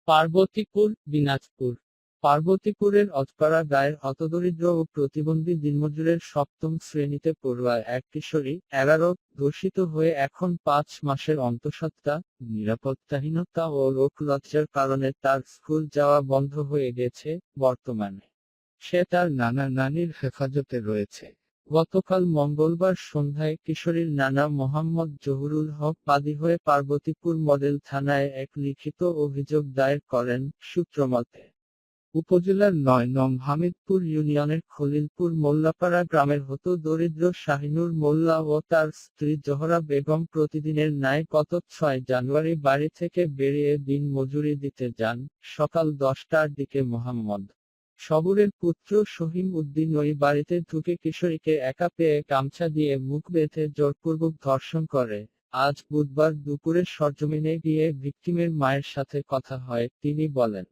পার্বতীপুর, দিনাজপুর। পার্বতীপুরের অজপাড়া গায়ের হতদরিদ্র ও প্রতিবন্ধী দিনমজুরের সপ্তম শ্রেণীতে পড়ুয়া এক কিশোরী 11 ধর্ষিত হয়ে এখন 5 মাসের অন্তঃসত্ত্বা। নিরাপত্তাহীনতা ও লোকলজ্জার কারণে তার স্কুল যাওয়া বন্ধ হয়ে গেছে। বর্তমানে সে তার নানা নানির হেফাজতে রয়েছে। গতকাল মঙ্গলবার সন্ধ্যায় কিশোরীর নানা মোহাম্মদ জহুরুল হক বাদী হয়ে পার্বতীপুর মডেল থানায় এক লিখিত অভিযোগ দায়ের করেন। সূত্রমতে, উপজেলার ৯ নং হামিদপুর ইউনিয়নের খলিলপুর মোল্লাপাড়া গ্রামের হত দরিদ্র শাহিনুর মোল্লা ও তার স্ত্রী জোহরা বেগম প্রতিদিনের ন্যায় গত ৬ জানুয়ারি বাড়ি থেকে বেরিয়ে দিন মজুরি দিতে যান। সকাল 10টার দিকে মোহাম্মদ সবুরের পুত্র শহীম উদ্দিন ওই বাড়িতে ঢুকে কিশোরীকে একা পেয়ে গামছা দিয়ে মুখ বেঁধে জোরপূর্বক ধর্ষণ করে। আজ বুধবার দুপুরে সরজমিনে গিয়ে ভিকটিমের মায়ের সাথে কথা হয়। তিনি বলেন,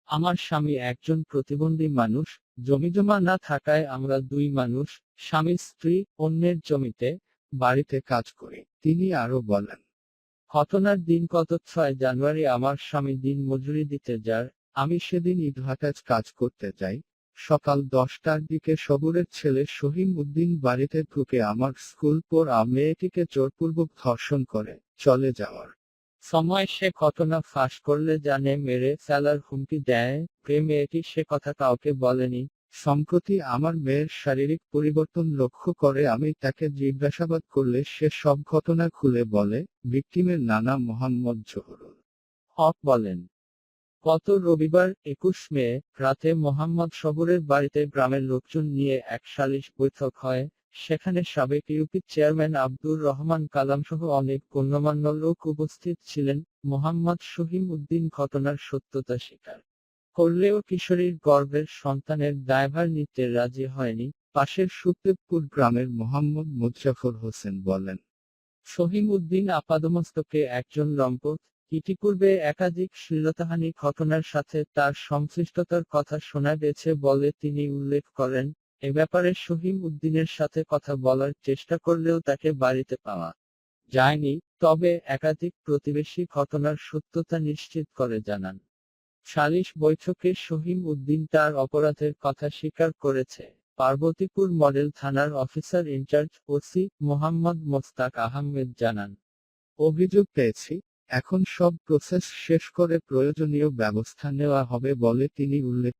আমার স্বামী একজন প্রতিবন্ধী মানুষ, জমিজমা না থাকায় আমরা দুই মানুষ, স্বামী স্ত্রী, অন্যের জমিতে, বাড়িতে কাজ করি। তিনি আরো বলেন, ঘটনার দিন গত ৬ জানুয়ারি আমার স্বামী দিন মজুরি দিতে যার, আমি সেদিন ইটভাটায় কাজ করতে যাই। সকাল 10টার দিকে সবুরের ছেলে শহীম উদ্দিন বাড়িতে ঢুকে আমার স্কুল পড়া মেয়েটিকে জোরপূর্বক ধর্ষণ করে চলে যাওয়ার সময় সে ঘটনা ফাঁস করলে জানে মেরে ফেলার হুমকি দেয়। মেয়েটি সে কথা কাউকে বলেনি। সম্প্রতি আমার মেয়ের শারীরিক পরিবর্তন লক্ষ্য করে আমি তাকে জিজ্ঞাসাবাদ করলে সে সব ঘটনা খুলে বলে। ভিকটিমের নানা মোহাম্মদ জহুরুল হক বলেন, গত রবিবার 21 মে রাতে মোহাম্মদ সবুরের বাড়িতে গ্রামের লোকজন নিয়ে এক সালিশ বৈঠক হয়। সেখানে সাবেক ইউপি চেয়ারম্যান আব্দুর রহমান কালামসহ অনেক গণ্যমান্য লোক উপস্থিত ছিলেন। মোহাম্মদ শহীম উদ্দিন ঘটনার সত্যতা স্বীকার করলেও কিশোরীর গর্ভের সন্তানের দায়ভার নিতে রাজি হয়নি। পাশের সুতেবপুর গ্রামের মোহাম্মদ মোজাফর হোসেন বলেন, শহীম উদ্দিন আপাদমস্তকে একজন লম্পট। ইতিপূর্বে একাধিক শ্লীলতাহানি ঘটনার সাথে তার সংশ্লিষ্টতার কথা শোনা গেছে বলে তিনি উল্লেখ করেন। এ ব্যাপারে শহীম উদ্দিনের সাথে কথা বলার চেষ্টা করলেও তাকে বাড়িতে পাওয়া যায়নি। তবে একাধিক প্রতিবেশী ঘটনার সত্যতা নিশ্চিত করে জানান। সালিশ বৈঠকে শহীম উদ্দিন তার অপরাধের কথা স্বীকার করেছে। পার্বতীপুর মডেল থানার officer in charge OC Mohammad Mostaq Ahmed জানান, অভিযোগ পেয়েছি, এখন সব প্রসেস শেষ করে প্রয়োজনীয় ব্যবস্থা নেওয়া হবে বলে তিনি উল্লেখ